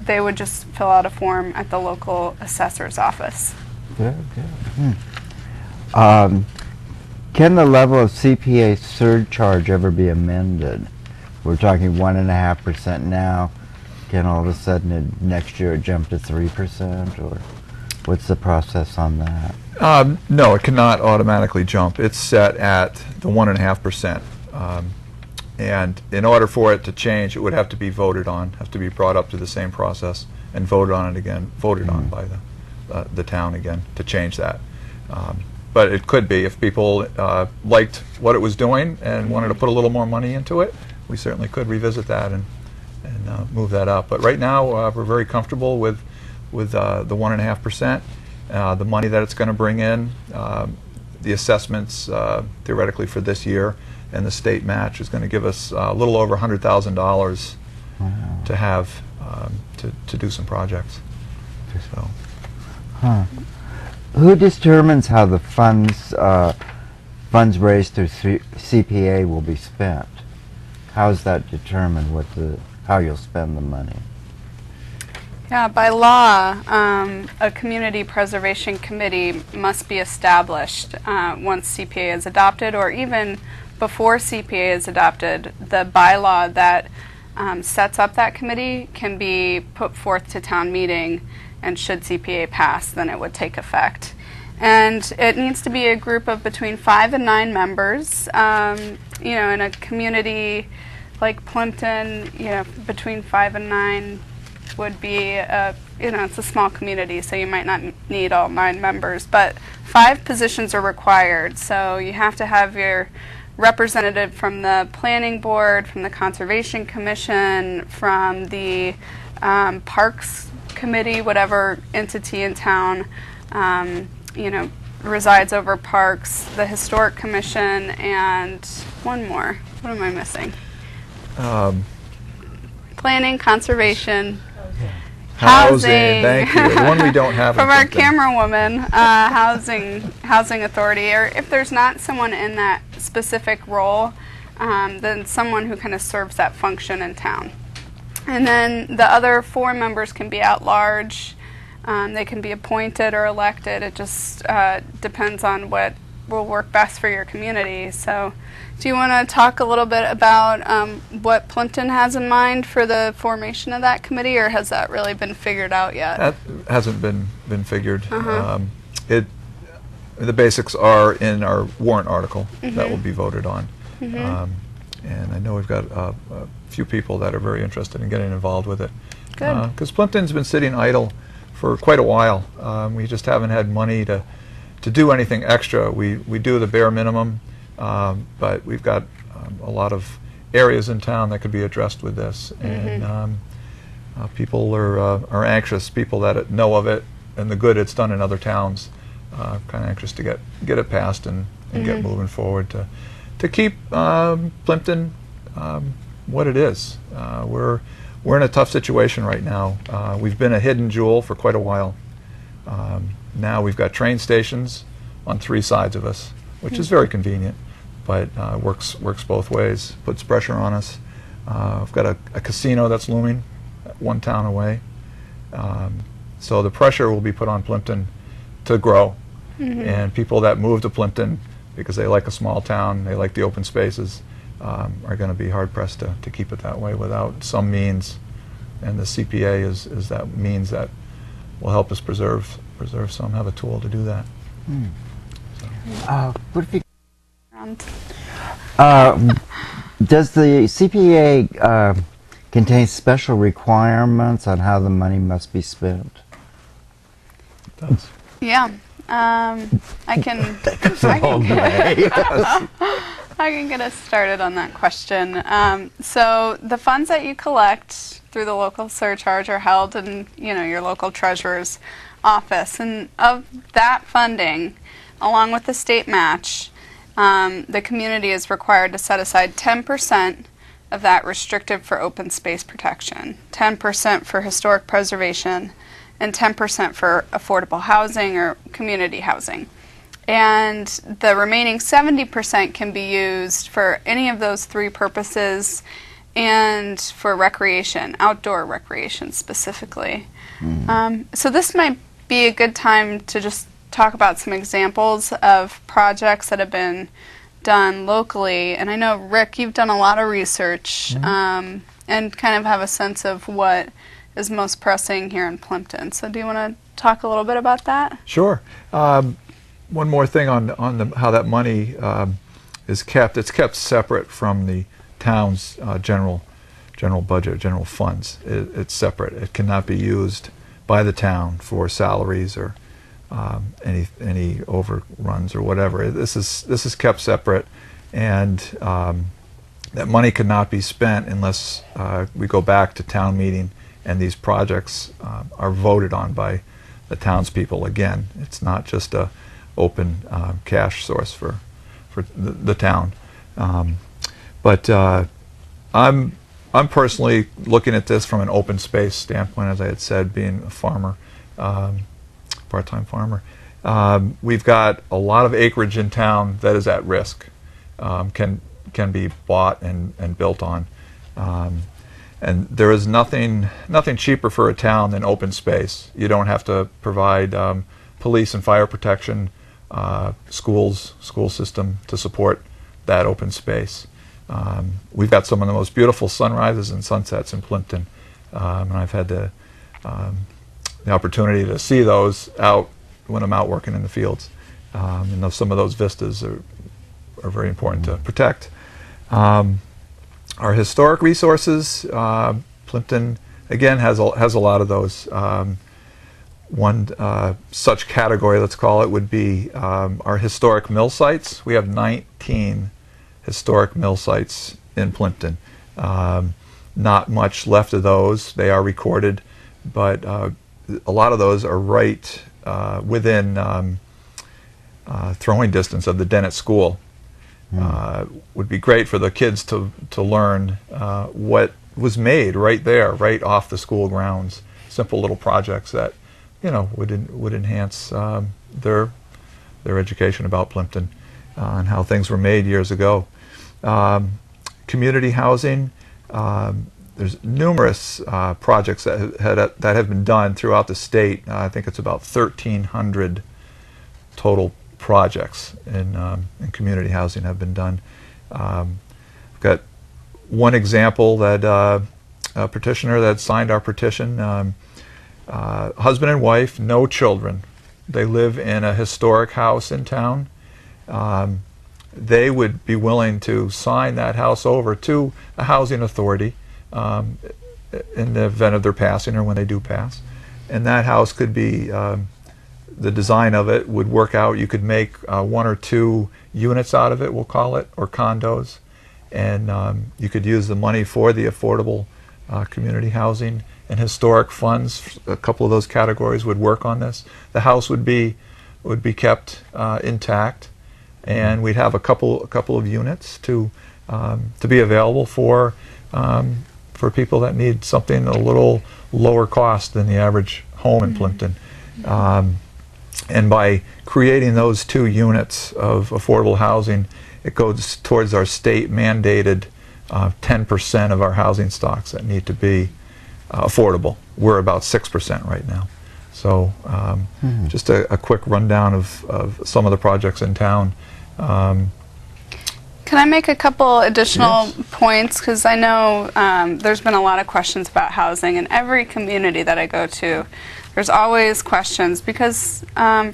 they would just fill out a form at the local assessor's office. Good, good. Can the level of CPA surcharge ever be amended? We're talking 1.5% now. Can all of a sudden next year it jump to 3%, or what's the process on that? No, it cannot automatically jump. It's set at the 1.5%. And in order for it to change, it would have to be voted on, have to be brought up to the same process and voted on it again, voted on by the town again to change that. But it could be, if people liked what it was doing and wanted to put a little more money into it, we certainly could revisit that and move that up. But right now, we're very comfortable with the 1.5%, the money that it's going to bring in, the assessments theoretically for this year, and the state match is going to give us a little over $100,000 to have to do some projects. So. Huh. Who determines how the funds raised through CPA will be spent? How is that determined? How you'll spend the money? Yeah, by law, a community preservation committee must be established once CPA is adopted, or even before CPA is adopted. The bylaw that sets up that committee can be put forth to town meeting, and should CPA pass, then it would take effect. And it needs to be a group of between 5 and 9 members. You know, in a community like Plympton, you know, between 5 and 9 would be, you know, it's a small community, so you might not need all 9 members, but 5 positions are required. So you have to have your representative from the planning board, from the conservation commission, from the parks committee, whatever entity in town, you know, resides over parks, the historic commission, and one more. What am I missing? Planning, conservation, housing. Thank you. The one we don't have. From our camera woman, housing authority, or if there's not someone in that specific role, then someone who kind of serves that function in town. And then the other 4 members can be at large. They can be appointed or elected. It just depends on what will work best for your community. So do you want to talk a little bit about what Plympton has in mind for the formation of that committee, or has that really been figured out yet? That hasn't been figured. The basics are in our warrant article that will be voted on. And I know we've got a few people that are very interested in getting involved with it. Good. Because Plympton's been sitting idle for quite a while. We just haven't had money to do anything extra. We do the bare minimum, but we've got a lot of areas in town that could be addressed with this. And people are anxious, people that know of it and the good it's done in other towns, kind of anxious to get it passed and get moving forward to keep Plympton what it is. We're in a tough situation right now. We've been a hidden jewel for quite a while. Now we've got train stations on 3 sides of us, which is very convenient, but works both ways, puts pressure on us. We've got a casino that's looming 1 town away. So the pressure will be put on Plympton to grow. And people that move to Plympton because they like a small town, they like the open spaces, are going to be hard-pressed to keep it that way without some means. And the CPA is that means that will help us preserve some, have a tool to do that. What if you does the CPA contain special requirements on how the money must be spent? It does. Yeah. I can get us started on that question. So the funds that you collect through the local surcharge are held in, your local treasurer's office, and of that funding, along with the state match, the community is required to set aside 10% of that restricted for open space protection, 10% for historic preservation, and 10% for affordable housing or community housing. And the remaining 70% can be used for any of those 3 purposes, and for recreation, outdoor recreation specifically. So this might be a good time to just talk about some examples of projects that have been done locally. And I know, Rick, you've done a lot of research and kind of have a sense of what is most pressing here in Plympton. So do you want to talk a little bit about that? Sure. One more thing on how that money is kept. It's kept separate from the town's general budget, general funds. It's separate. It cannot be used by the town for salaries or any overruns or whatever. This is kept separate, and that money cannot be spent unless we go back to town meeting and these projects are voted on by the townspeople. Again, it's not just a open cash source for the town. But I'm personally looking at this from an open space standpoint, as I had said, being a farmer, part-time farmer. We've got a lot of acreage in town that is at risk, can be bought and built on. And there is nothing cheaper for a town than open space. You don't have to provide police and fire protection, school system to support that open space. We've got some of the most beautiful sunrises and sunsets in Plympton, and I've had the opportunity to see those out when I'm out working in the fields. And some of those vistas are very important to protect. Our historic resources, Plympton again has a lot of those. One such category, let's call it, would be our historic mill sites. We have 19 historic mill sites in Plympton. Not much left of those. They are recorded, but a lot of those are right within throwing distance of the Dennett School. Would be great for the kids to learn what was made right there, right off the school grounds. Simple little projects that would enhance their education about Plympton and how things were made years ago. Community housing. There's numerous projects that have been done throughout the state. I think it's about 1,300 total projects in community housing have been done. We've got one example that a petitioner that signed our petition, husband and wife, no children. They live in a historic house in town. They would be willing to sign that house over to a housing authority in the event of their passing or when they do pass. And that house could be the design of it would work out. You could make 1 or 2 units out of it, we'll call it, or condos, and you could use the money for the affordable community housing and historic funds. A couple of those categories would work on this. The house would be kept intact, and we'd have a couple of units to be available for people that need something a little lower cost than the average home in Plympton. And by creating those 2 units of affordable housing, it goes towards our state mandated 10% of our housing stocks that need to be affordable. We're about 6% right now. So just a quick rundown of some of the projects in town. Can I make a couple additional points? Because I know there's been a lot of questions about housing in every community that I go to. There's always questions because from